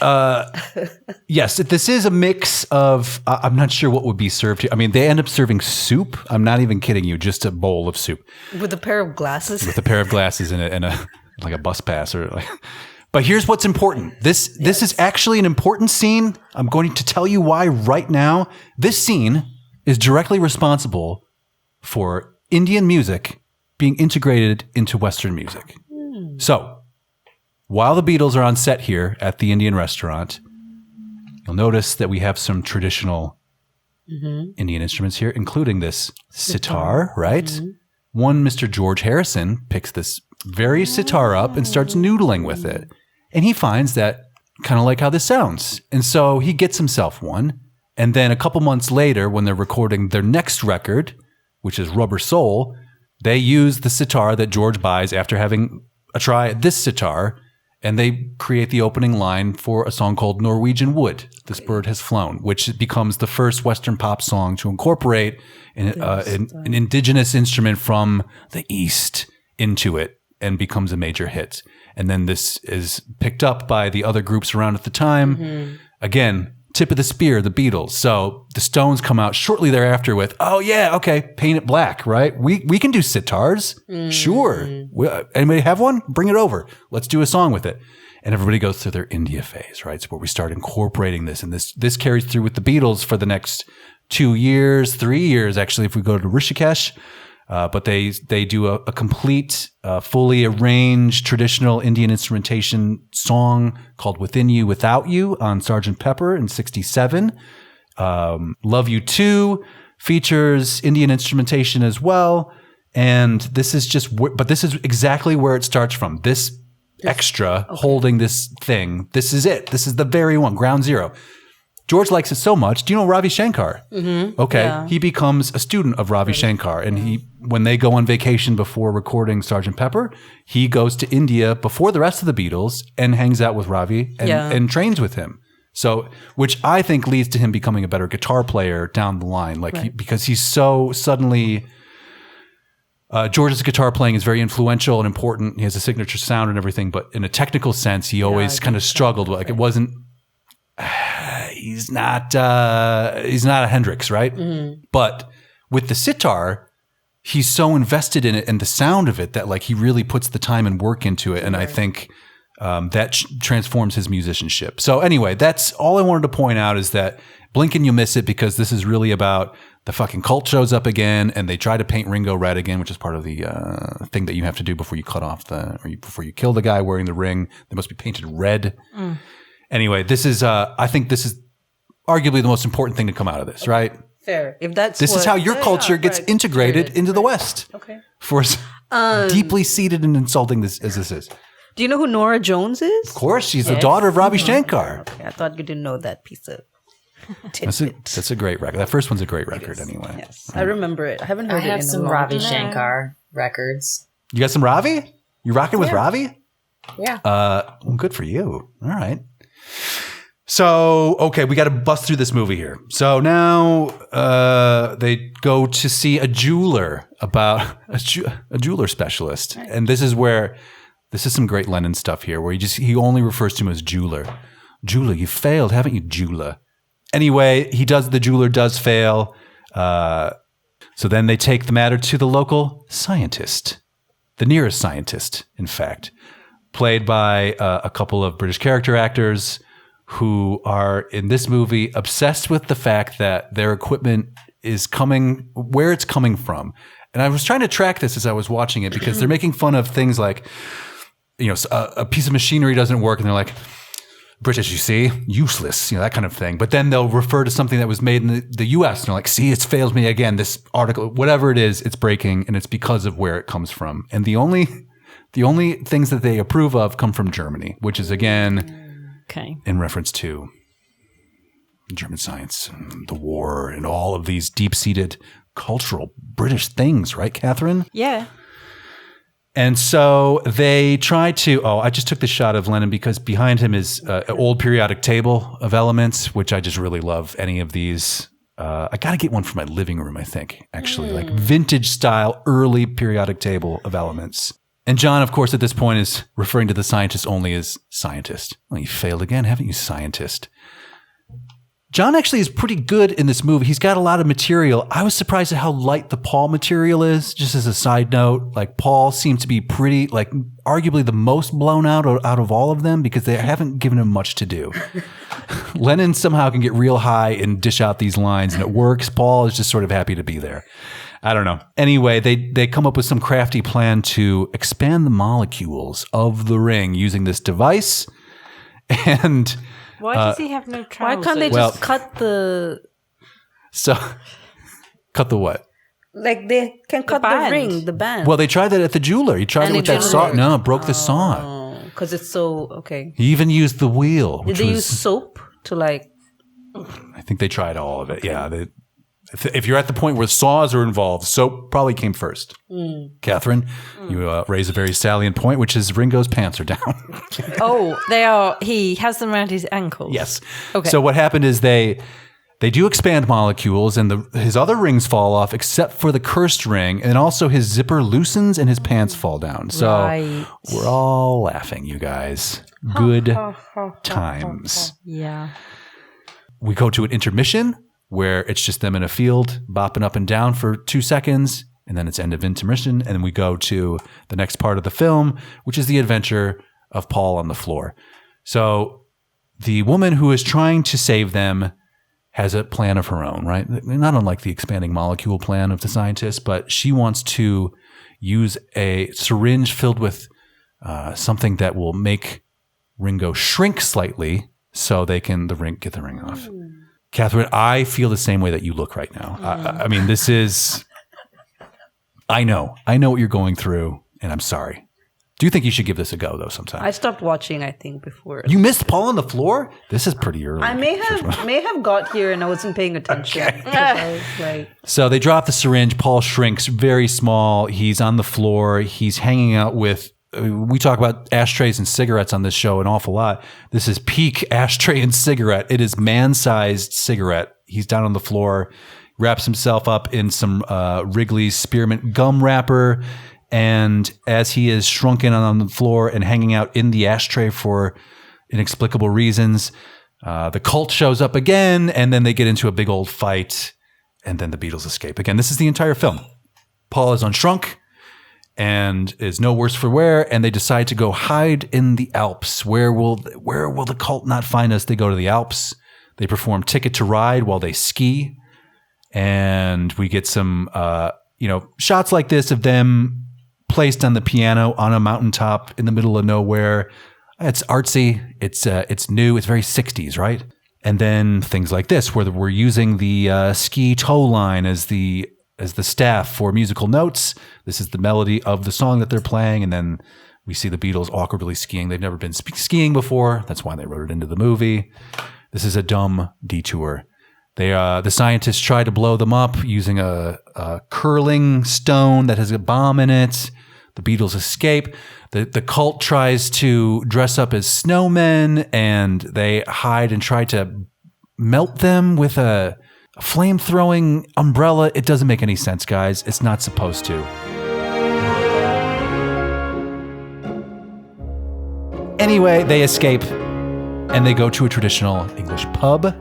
yes, this is a mix of, I'm not sure what would be served here. I mean, they end up serving soup. I'm not even kidding you, just a bowl of soup. With a pair of glasses? With a pair of glasses and a like a bus pass or like. But here's what's important. This is actually an important scene. I'm going to tell you why right now. This scene is directly responsible for Indian music being integrated into Western music. So, while the Beatles are on set here at the Indian restaurant, you'll notice that we have some traditional Indian instruments here, including this sitar, right? One Mr. George Harrison picks this very sitar up and starts noodling with it. And he finds that kind of like how this sounds. And so he gets himself one. And then a couple months later, when they're recording their next record, which is Rubber Soul, they use the sitar that George buys after having a try at this sitar. And they create the opening line for a song called Norwegian Wood, This Bird Has Flown, which becomes the first Western pop song to incorporate an indigenous instrument from the East into it and becomes a major hit. And then this is picked up by the other groups around at the time. Mm-hmm. Again, tip of the spear, the Beatles. So the Stones come out shortly thereafter with, oh yeah, okay, Paint It Black, right? We can do sitars. Sure. Anybody have one? Bring it over. Let's do a song with it. And everybody goes through their India phase, right? So where we start incorporating this. And this carries through with the Beatles for the next 2 years, 3 years, actually, if we go to Rishikesh. But they do a complete, fully arranged traditional Indian instrumentation song called Within You, Without You on Sgt. Pepper in 1967. Love You Too features Indian instrumentation as well. And this is this is exactly where it starts from. This extra holding this thing. This is it. This is the very one, ground zero. George likes it so much. Do you know Ravi Shankar? Mm-hmm. Okay. Yeah. He becomes a student of Ravi Shankar. And when they go on vacation before recording Sgt. Pepper, he goes to India before the rest of the Beatles and hangs out with Ravi and trains with him. So, which I think leads to him becoming a better guitar player down the line. Because he's so suddenly, George's guitar playing is very influential and important. He has a signature sound and everything. But in a technical sense, he always kind of struggled. Like it wasn't, he's not a Hendrix, right? Mm-hmm. But with the sitar, he's so invested in it and the sound of it that like he really puts the time and work into it. And I think that transforms his musicianship. So anyway, that's all I wanted to point out is that blink and you miss it because this is really about the fucking cult shows up again and they try to paint Ringo red again, which is part of the thing that you have to do before you cut off before you kill the guy wearing the ring. They must be painted red. Mm. Anyway, this is I think this is arguably the most important thing to come out of this, right? Fair. If this is how your culture gets integrated into the West. Okay. For as deeply seated and insulting this as this is. Do you know who Nora Jones is? Of course, she's the daughter of Ravi Shankar. Okay, I thought you didn't know that piece of that's a great record. That first one's a great record anyway. Yes. I remember it. I haven't heard it in a long time. I have some Ravi Shankar records. You got some Ravi? You rocking with Ravi? Yeah. Well, good for you. All right. So, okay, we got to bust through this movie here. So now they go to see a jeweler about a jeweler specialist. Right. And this is some great Lennon stuff here where he only refers to him as jeweler. Jeweler, you failed, haven't you, jeweler? Anyway, the jeweler does fail. So then they take the matter to the local scientist, the nearest scientist, in fact, played by a couple of British character actors who are in this movie obsessed with the fact that their equipment is where it's coming from. And I was trying to track this as I was watching it because they're making fun of things like, a piece of machinery doesn't work and they're like, British, you see, useless, that kind of thing. But then they'll refer to something that was made in the US and they're like, see, it's failed me again. This article, whatever it is, it's breaking and it's because of where it comes from. And the only things that they approve of come from Germany, which is again, in reference to German science and the war and all of these deep-seated cultural British things, right, Catherine? Yeah. And so they try to, I just took the shot of Lennon because behind him is an old periodic table of elements, which I just really love any of these. I got to get one for my living room, I think, actually, like vintage style, early periodic table of elements. And John, of course, at this point is referring to the scientist only as scientist. Well, you failed again, haven't you, scientist? John actually is pretty good in this movie. He's got a lot of material. I was surprised at how light the Paul material is, just as a side note. Like, Paul seemed to be pretty, like, arguably the most blown out of all of them because they haven't given him much to do. Lennon somehow can get real high and dish out these lines, and it works. Paul is just sort of happy to be there. I don't know. Anyway, they come up with some crafty plan to expand the molecules of the ring using this device. And why does he have no trousers? Why can't they just cut the... So, cut the what? Like they can cut the ring, the band. Well, they tried that at the jeweler. He tried it with that saw. No, it broke the saw. Because it's so... Okay. He even used the wheel. Did they use soap to like... I think they tried all of it. Yeah, If you're at the point where saws are involved, soap probably came first. Catherine, you raise a very salient point, which is Ringo's pants are down. Oh, they are. He has them around his ankles. Yes. Okay. So what happened is they do expand molecules, and his other rings fall off, except for the cursed ring, and also his zipper loosens and his pants fall down. So we're all laughing, you guys. Good times. Yeah. We go to an intermission where it's just them in a field bopping up and down for 2 seconds, and then it's end of intermission, and then we go to the next part of the film, which is the adventure of Paul on the floor. So the woman who is trying to save them has a plan of her own, right? Not unlike the expanding molecule plan of the scientists, but she wants to use a syringe filled with something that will make Ringo shrink slightly so they can get the ring off. Catherine, I feel the same way that you look right now. I mean, this is... I know what you're going through, and I'm sorry. Do you think you should give this a go, though, sometime? I stopped watching, I think, before. You missed Paul on the floor? This is pretty early. I may have got here and I wasn't paying attention. Okay. So they drop the syringe. Paul shrinks very small. He's on the floor. He's hanging out with... We talk about ashtrays and cigarettes on this show an awful lot. This is peak ashtray and cigarette. It is man-sized cigarette. He's down on the floor, wraps himself up in some Wrigley's spearmint gum wrapper, and as he is shrunken on the floor and hanging out in the ashtray for inexplicable reasons, the cult shows up again, and then they get into a big old fight, and then the Beatles escape. Again, this is the entire film. Paul is unshrunk and is no worse for wear, and they decide to go hide in the Alps. Where will the cult not find us? They go to the Alps. They perform Ticket to Ride while they ski, and we get some shots like this of them placed on the piano on a mountaintop in the middle of nowhere. It's artsy. It's new. It's very 60s, right? And then things like this, where we're using the ski tow line as the staff for musical notes. This is the melody of the song that they're playing, and then we see the Beatles awkwardly skiing. They've never been skiing before. That's why they wrote it into the movie. This is a dumb detour. The scientists try to blow them up using a curling stone that has a bomb in it. The Beatles escape. The cult tries to dress up as snowmen, and they hide and try to melt them with a flame-throwing umbrella. It doesn't make any sense, guys. It's not supposed to. Anyway, they escape, and they go to a traditional English pub.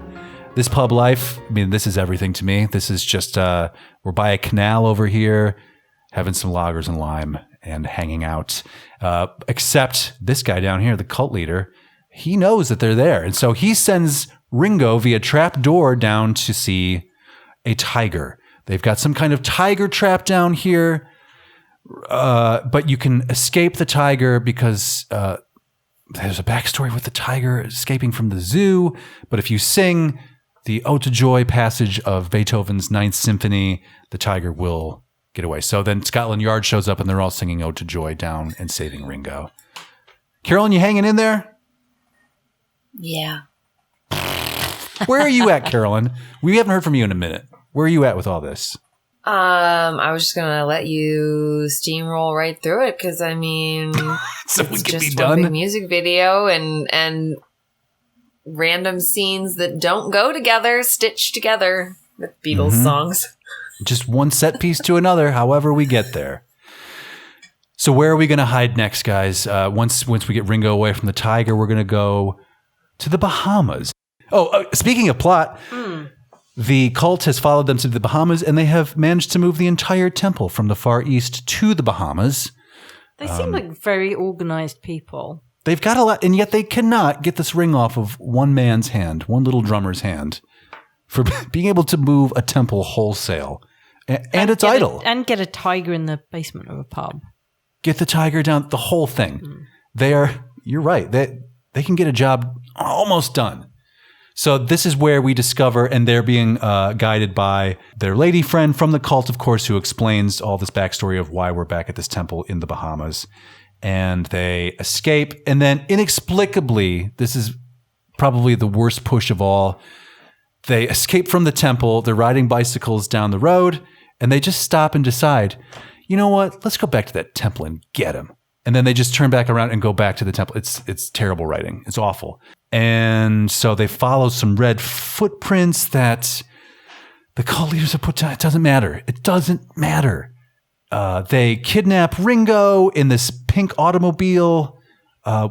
This pub life, I mean, this is everything to me. This is just, we're by a canal over here, having some lagers and lime and hanging out. Except this guy down here, the cult leader, he knows that they're there. And so he sends Ringo via trap door down to see a tiger. They've got some kind of tiger trap down here, but you can escape the tiger because there's a backstory with the tiger escaping from the zoo. But if you sing the Ode to Joy passage of Beethoven's Ninth Symphony, the tiger will get away. So then Scotland Yard shows up and they're all singing Ode to Joy down and saving Ringo. Carolyn, you hanging in there? Yeah. Where are you at, Carolyn? We haven't heard from you in a minute. Where are you at with all this? I was just gonna let you steamroll right through it because I mean, so it's we can just be one done. big music video and random scenes that don't go together, stitched together with Beatles songs. Just one set piece to another. However, we get there. So where are we going to hide next, guys? Once we get Ringo away from the tiger, we're going to go to the Bahamas. Oh, speaking of plot, the cult has followed them to the Bahamas, and they have managed to move the entire temple from the Far East to the Bahamas. They seem like very organized people. They've got a lot, and yet they cannot get this ring off of one man's hand, one little drummer's hand, for being able to move a temple wholesale. And it's idle. And get a tiger in the basement of a pub. Get the tiger down, the whole thing. You're right. They can get a job almost done. So this is where we discover, and they're being guided by their lady friend from the cult, of course, who explains all this backstory of why we're back at this temple in the Bahamas. And they escape. And then inexplicably, this is probably the worst push of all, They escape from the temple. They're riding bicycles down the road, and they just stop and decide, you know what? Let's go back to that temple and get him. And then they just turn back around and go back to the temple. It's terrible writing. It's awful. And so they follow some red footprints that the cult leaders have put down. It doesn't matter. It doesn't matter. They kidnap Ringo in this pink automobile,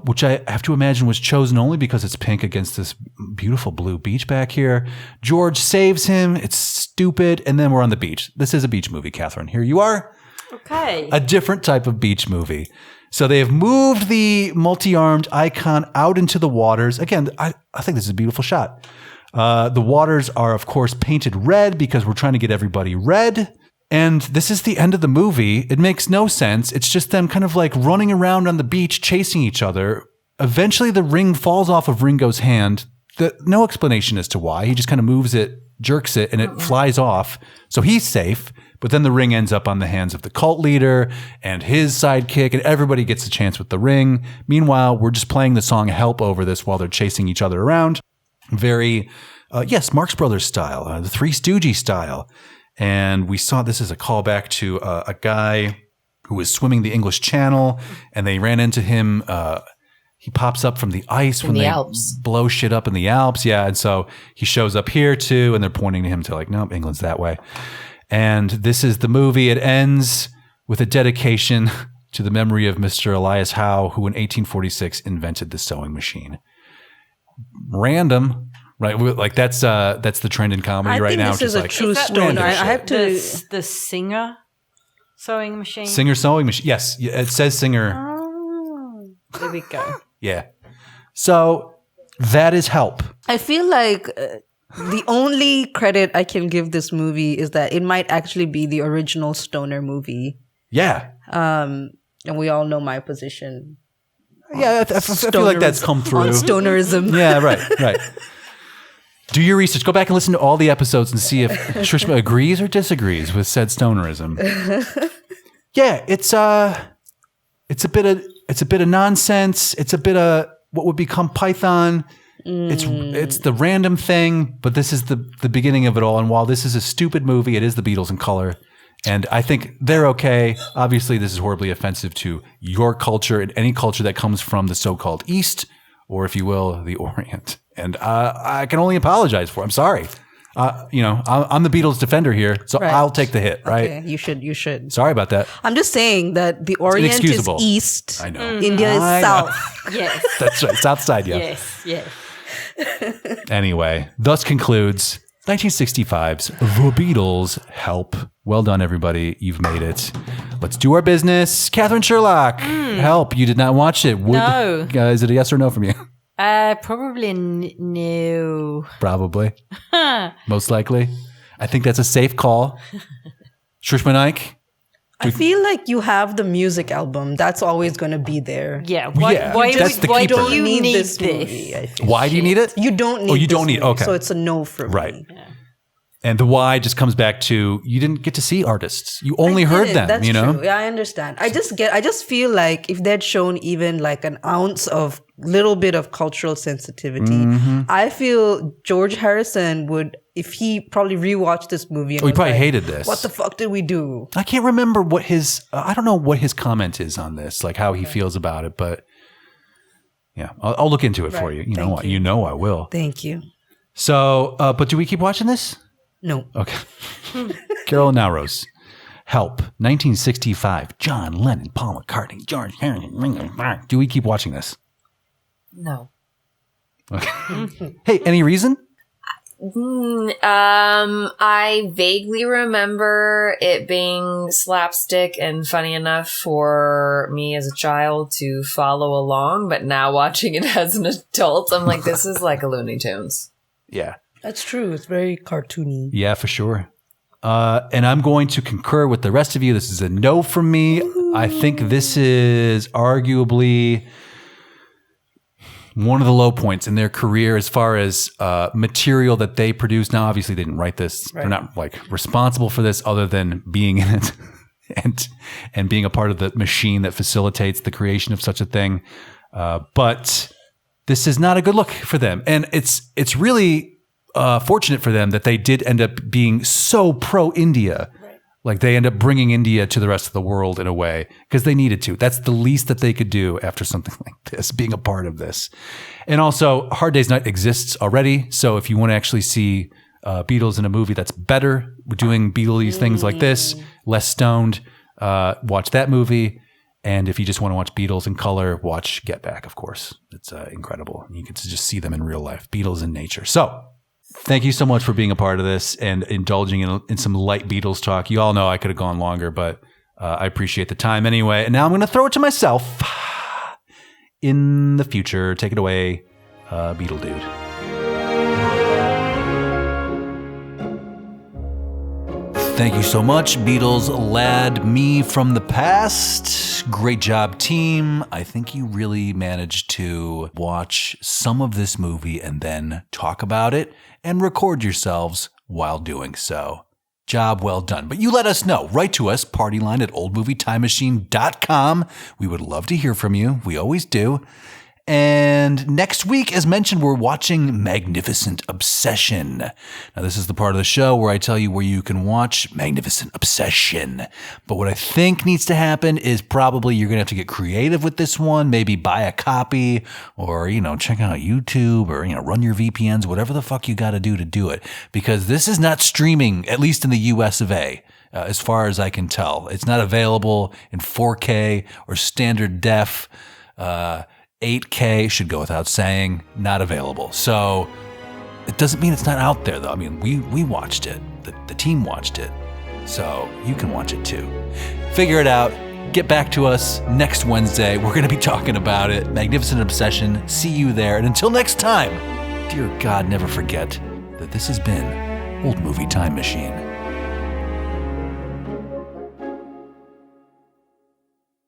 which I have to imagine was chosen only because it's pink against this beautiful blue beach back here. George saves him. It's stupid. And then we're on the beach. This is a beach movie, Catherine. Here you are. Okay. A different type of beach movie. So they have moved the multi-armed icon out into the waters. Again, I think this is a beautiful shot. The waters are, of course, painted red because we're trying to get everybody red. And this is the end of the movie. It makes no sense. It's just them kind of like running around on the beach, chasing each other. Eventually, the ring falls off of Ringo's hand. No explanation as to why. He just kind of moves it, jerks it, and it flies off. So he's safe. But then the ring ends up on the hands of the cult leader and his sidekick, and everybody gets a chance with the ring. Meanwhile, we're just playing the song Help over this while they're chasing each other around. Very, yes, Marx Brothers style, the Three Stooges style. And we saw this as a callback to a guy who was swimming the English Channel, and they ran into him. He pops up from the ice when they Alps. blow shit up in the Alps. Yeah, and so he shows up here too, and they're pointing to him to like, nope, England's that way. And this is the movie. It ends with a dedication to the memory of Mr. Elias Howe, who in 1846 invented the sewing machine. Random, right? Like that's the trend in comedy right now. This is a like, true stoner. I have to. The Singer sewing machine. Singer sewing machine. Yes, it says Singer. Oh, there we go. Yeah. So that is Help. I feel like the only credit I can give this movie is that it might actually be the original stoner movie. Yeah. And we all know my position. Yeah, I feel like that's come through. On stonerism. Yeah, right. Do your research. Go back and listen to all the episodes and see if Shrishma agrees or disagrees with said stonerism. Yeah, it's a bit of nonsense. It's a bit of what would become Python. It's the random thing, but this is the beginning of it all. And while this is a stupid movie, it is the Beatles in color. And I think they're okay. Obviously, this is horribly offensive to your culture and any culture that comes from the so-called East, or if you will, the Orient. And I can only apologize for it. I'm sorry. I'm the Beatles defender here, so Right. I'll take the hit, right? Okay, you should. Sorry about that. I'm just saying that the Orient is inexcusable. East. I know. India is I know. South. Yes. That's right. South side, yeah. Yes. Anyway, thus concludes 1965's The Beatles Help. Well done, everybody. You've made it. Let's do our business. Katherine Sherlock, Help. You did not watch it. No. Is it a yes or no from you? Probably no. Probably. Most likely. I think that's a safe call. Shrishma Naik? I feel like you have the music album. That's always going to be there. Yeah. Yeah, that's the why keeper. do you need this this? movie, I feel. Why do you need it? You don't need Oh, you this don't need- movie, okay. So it's a no for me. Right. And the why just comes back to you didn't get to see artists. You only heard them, That's you know? true. Yeah, I understand. I just feel like if they'd shown even like an ounce of little bit of cultural sensitivity, Mm-hmm. I feel George Harrison would, if he probably rewatched this movie and Oh, he was probably like, hated this. What the fuck did we do? I can't remember what his, I don't know what his comment is on this, like how he feels about it, but yeah, I'll look into it for you. You know I will. Thank you. So, but do we keep watching this? No. Okay. Carolyn Naoroz. Help. 1965. John Lennon, Paul McCartney, George Harrison, Ringo. Do we keep watching this? No. Okay. Hey, any reason? I vaguely remember it being slapstick and funny enough for me as a child to follow along, but now watching it as an adult, I'm like, this is like a Looney Tunes. Yeah. That's true. It's very cartoony. Yeah, for sure. And I'm going to concur with the rest of you. This is a no from me. I think this is arguably one of the low points in their career as far as material that they produce. Now, obviously, they didn't write this. Right. They're not like responsible for this other than being in it and being a part of the machine that facilitates the creation of such a thing. But this is not a good look for them. And it's really fortunate for them that they did end up being so pro-India. Right. Like they end up bringing India to the rest of the world in a way because they needed to. That's the least that they could do after something like this, being a part of this. And also, Hard Day's Night exists already. So if you want to actually see Beatles in a movie that's better, doing Beatles things like this, less stoned, watch that movie. And if you just want to watch Beatles in color, watch Get Back, of course. It's incredible. You get to just see them in real life, Beatles in nature. So thank you so much for being a part of this and indulging in some light Beatles talk. You all know I could have gone longer, but I appreciate the time anyway. And now I'm going to throw it to myself in the future. Take it away, Beatle Dude. Thank you so much, Beatles lad, me from the past. Great job, team. I think you really managed to watch some of this movie and then talk about it and record yourselves while doing so. Job well done. But you let us know. Write to us, partyline@oldmovietimemachine.com. We would love to hear from you. We always do. And next week, as mentioned, we're watching Magnificent Obsession. Now, this is the part of the show where I tell you where you can watch Magnificent Obsession. But what I think needs to happen is probably you're going to have to get creative with this one, maybe buy a copy or, check out YouTube or, run your VPNs, whatever the fuck you got to do it. Because this is not streaming, at least in the US of A. As far as I can tell. It's not available in 4K or standard def. 8K should go without saying, not available. So it doesn't mean it's not out there, though. I mean, we watched it. The team watched it. So you can watch it too. Figure it out. Get back to us next Wednesday. We're going to be talking about it. Magnificent Obsession. See you there. And until next time, dear God, never forget that this has been Old Movie Time Machine.